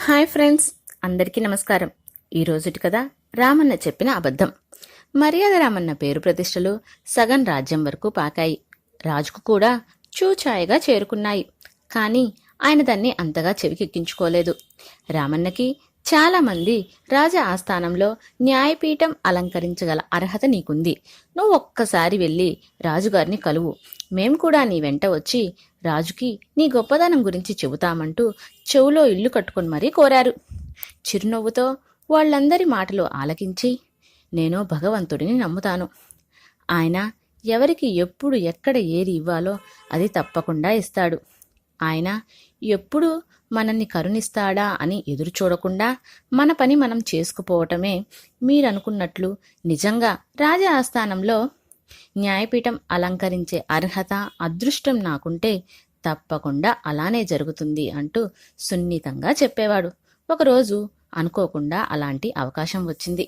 Hi friends, అందరికీ నమస్కారం. ఈరోజుటి కథ రామన్న చెప్పిన అబద్ధం. మర్యాద రామన్న పేరు ప్రతిష్టలు సగం రాజ్యం వరకు పాకాయి. రాజుకు కూడా చూచాయగా చేరుకున్నాయి. కానీ ఆయన దాన్ని అంతగా చెవికెక్కించుకోలేదు. రామన్నకి చాలామంది రాజ ఆస్థానంలో న్యాయపీఠం అలంకరించగల అర్హత నీకుంది. నువ్వు ఒక్కసారి వెళ్ళి రాజుగారిని కలువు. మేం కూడా నీ వెంట వచ్చి రాజుకి నీ గొప్పదనం గురించి చెబుతామంటూ చెవులో ఇల్లు కట్టుకొని మరీ కోరారు. చిరునవ్వుతో వాళ్ళందరి మాటలు ఆలకించి, నేను భగవంతుడిని నమ్ముతాను. ఆయన ఎవరికి ఎప్పుడు ఎక్కడ ఏది ఇవ్వాలో అది తప్పకుండా ఇస్తాడు. ఆయన ఎప్పుడు మనల్ని కరుణిస్తాడా అని ఎదురు చూడకుండా మన పని మనం చేసుకుపోవటమే మీరనుకున్నట్లు నిజంగా రాజ ఆస్థానంలో న్యాయపీఠం అలంకరించే అర్హత, అదృష్టం నాకుంటే తప్పకుండా అలానే జరుగుతుంది అంటూ సున్నితంగా చెప్పేవాడు. ఒకరోజు అనుకోకుండా అలాంటి అవకాశం వచ్చింది.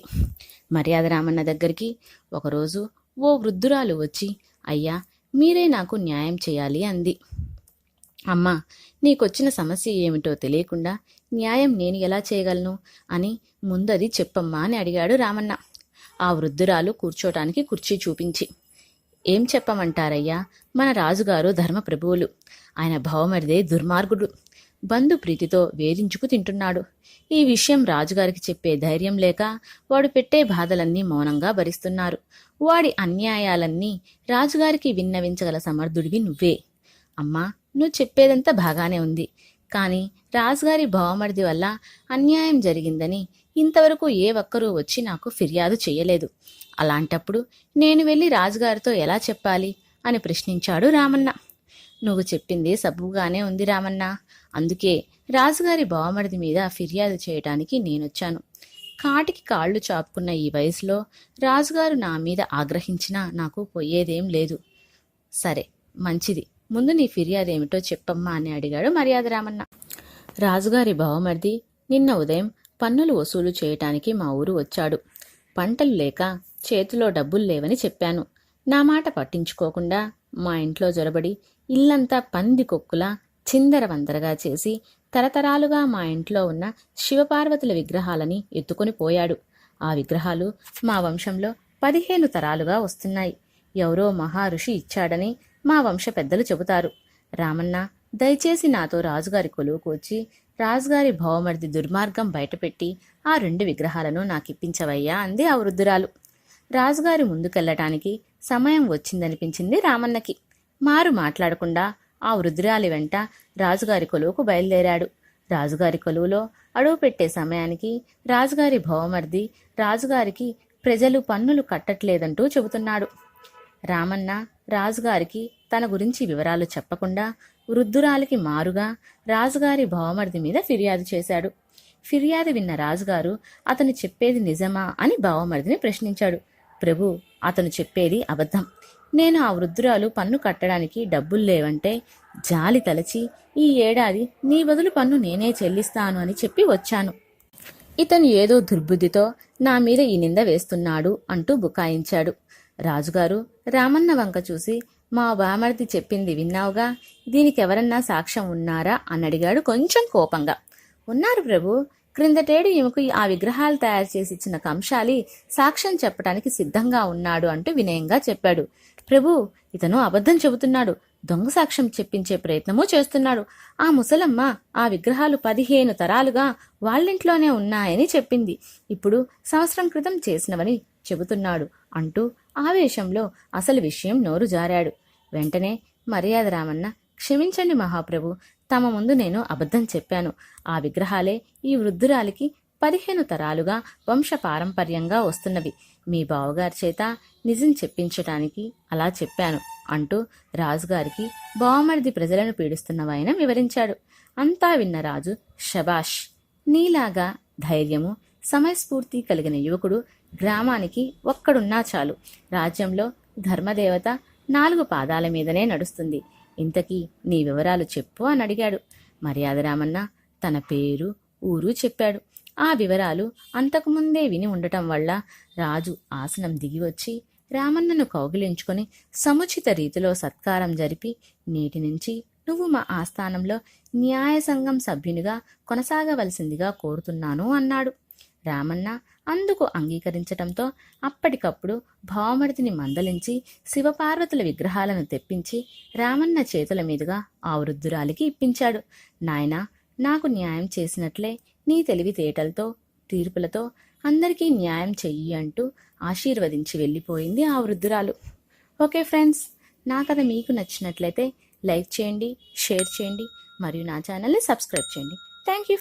మర్యాద రామన్న దగ్గరికి ఒకరోజు ఓ వృద్ధురాలు వచ్చి, అయ్యా, మీరే నాకు న్యాయం చేయాలి అంది. అమ్మా, నీకొచ్చిన సమస్య ఏమిటో తెలియకుండా న్యాయం నేను ఎలా చేయగలను అని ముందది చెప్పమ్మా అని అడిగాడు రామన్న. ఆ వృద్ధురాలు కూర్చోటానికి కుర్చీ చూపించి, ఏం చెప్పమంటారయ్యా, మన రాజుగారు ధర్మప్రభువులు. ఆయన భవమరిదే దుర్మార్గుడు. బంధు ప్రీతితో వేధించుకు తింటున్నాడు. ఈ విషయం రాజుగారికి చెప్పే ధైర్యం లేక వాడు పెట్టే బాధలన్నీ మౌనంగా భరిస్తున్నారు. వాడి అన్యాయాలన్నీ రాజుగారికి విన్నవించగల సమర్థుడివి నువ్వే. అమ్మా, నువ్వు చెప్పేదంతా బాగానే ఉంది. కానీ రాజుగారి భవమరిది వల్ల అన్యాయం జరిగిందని ఇంతవరకు ఏ ఒక్కరూ వచ్చి నాకు ఫిర్యాదు చేయలేదు. అలాంటప్పుడు నేను వెళ్ళి రాజుగారితో ఎలా చెప్పాలి అని ప్రశ్నించాడు రామన్న. నువ్వు చెప్పింది సబుగానే ఉంది రామన్న. అందుకే రాజుగారి భవమరిది మీద ఫిర్యాదు చేయటానికి నేనొచ్చాను. కాటికి కాళ్ళు చాపుకున్న ఈ వయసులో రాజుగారు నా మీద ఆగ్రహించినా నాకు పోయేదేం లేదు. సరే, మంచిది. ముందు నీ ఫిర్యాదు ఏమిటో చెప్పమ్మా అని అడిగాడు మర్యాద రామన్న. రాజుగారి భవమరిది నిన్న ఉదయం పన్నులు వసూలు చేయటానికి మా ఊరు వచ్చాడు. పంటలు లేక చేతిలో డబ్బులు లేవని చెప్పాను. నా మాట పట్టించుకోకుండా మా ఇంట్లో జొరబడి ఇల్లంతా పంది కొక్కులా చిందరవందరగా చేసి తరతరాలుగా మా ఇంట్లో ఉన్న శివపార్వతుల విగ్రహాలని ఎత్తుకొని పోయాడు. ఆ విగ్రహాలు మా వంశంలో 15 తరాలుగా వస్తున్నాయి. ఎవరో మహారుషి ఇచ్చాడని మా వంశ పెద్దలు చెబుతారు. రామన్న, దయచేసి నాతో రాజుగారి కొలువుకు వచ్చి రాజుగారి భవమరిది దుర్మార్గం బయటపెట్టి ఆ 2 విగ్రహాలను నాకిప్పించవయ్యా అంది ఆ వృద్ధురాలు. రాజుగారి ముందుకెళ్లటానికి సమయం వచ్చిందనిపించింది రామన్నకి. మారు మాట్లాడకుండా ఆ వృద్ధురాలి వెంట రాజుగారి కొలువుకు బయలుదేరాడు. రాజుగారి కొలువులో అడుగు పెట్టే సమయానికి రాజుగారి భవమరిది రాజుగారికి ప్రజలు పన్నులు కట్టట్లేదంటూ చెబుతున్నాడు. రామన్న రాజుగారికి తన గురించి వివరాలు చెప్పకుండా వృద్ధురాలికి మారుగా రాజుగారి భవమరిది మీద ఫిర్యాదు చేశాడు. ఫిర్యాదు విన్న రాజుగారు అతను చెప్పేది నిజమా అని భవమరిదిని ప్రశ్నించాడు. ప్రభు, అతను చెప్పేది అబద్ధం. నేను ఆ వృద్ధురాలు పన్ను కట్టడానికి డబ్బులు లేవంటే జాలి తలచి ఈ ఏడాది నీ బదులు పన్ను నేనే చెల్లిస్తాను అని చెప్పి వచ్చాను. ఇతను ఏదో దుర్బుద్ధితో నా మీద ఈ నింద వేస్తున్నాడు అంటూ బుకాయించాడు. రాజుగారు రామన్న వంక చూసి, మా బామర్ది చెప్పింది విన్నావుగా, దీనికెవరన్నా సాక్ష్యం ఉన్నారా అని అడిగాడు కొంచెం కోపంగా. ఉన్నారు ప్రభు. క్రిందటేడు ఈమెకు ఆ విగ్రహాలు తయారు చేసి ఇచ్చిన కంశాలి సాక్ష్యం చెప్పడానికి సిద్ధంగా ఉన్నాడు అంటూ వినయంగా చెప్పాడు. ప్రభు, ఇతను అబద్ధం చెబుతున్నాడు. దొంగ సాక్ష్యం చెప్పించే ప్రయత్నమూ చేస్తున్నాడు. ఆ ముసలమ్మ ఆ విగ్రహాలు 15 తరాలుగా వాళ్ళింట్లోనే ఉన్నాయని చెప్పింది. ఇప్పుడు సంవత్సరం క్రితం చేసినవని చెబుతున్నాడు అంటూ ఆవేశంలో అసలు విషయం నోరు జారాడు. వెంటనే మర్యాద రామన్న, క్షమించండి మహాప్రభు, తమ ముందు నేను అబద్ధం చెప్పాను. ఆ విగ్రహాలే ఈ వృద్ధురాలికి 15 తరాలుగా వంశ పారంపర్యంగా వస్తున్నవి. మీ బావగారి చేత నిజం చెప్పించటానికి అలా చెప్పాను అంటూ రాజుగారికి బావమరిది ప్రజలను పీడిస్తున్నవాయన వివరించాడు. అంతా విన్న రాజు, శబాష్, నీలాగా ధైర్యము సమయస్ఫూర్తి కలిగిన యువకుడు గ్రామానికి ఒక్కడున్నా చాలు. రాజ్యంలో ధర్మదేవత 4 పాదాల మీదనే నడుస్తుంది. ఇంతకీ నీ వివరాలు చెప్పు అని అడిగాడు. మర్యాద రామన్న తన పేరు, ఊరు చెప్పాడు. ఆ వివరాలు అంతకుముందే విని ఉండటం వల్ల రాజు ఆసనం దిగివచ్చి రామన్నను కౌగిలించుకొని సముచిత రీతిలో సత్కారం జరిపి, నేటి నుంచి నువ్వు మా ఆస్థానంలో న్యాయ సంఘం సభ్యునిగా కొనసాగవలసిందిగా కోరుతున్నాను అన్నాడు. రామన్న అందుకు అంగీకరించటంతో అప్పటికప్పుడు భావమరిదిని మందలించి శివపార్వతుల విగ్రహాలను తెప్పించి రామన్న చేతుల మీదుగా ఆ వృద్ధురాలికి ఇప్పించాడు. నాయనా, నాకు న్యాయం చేసినట్లే నీ తెలివితేటలతో తీర్పులతో అందరికీ న్యాయం చెయ్యి అంటూ ఆశీర్వదించి వెళ్ళిపోయింది ఆ వృద్ధురాలు. ఓకే ఫ్రెండ్స్, నా కథ మీకు నచ్చినట్లయితే లైక్ చేయండి, షేర్ చేయండి మరియు నా ఛానల్ని సబ్స్క్రైబ్ చేయండి. Thank you.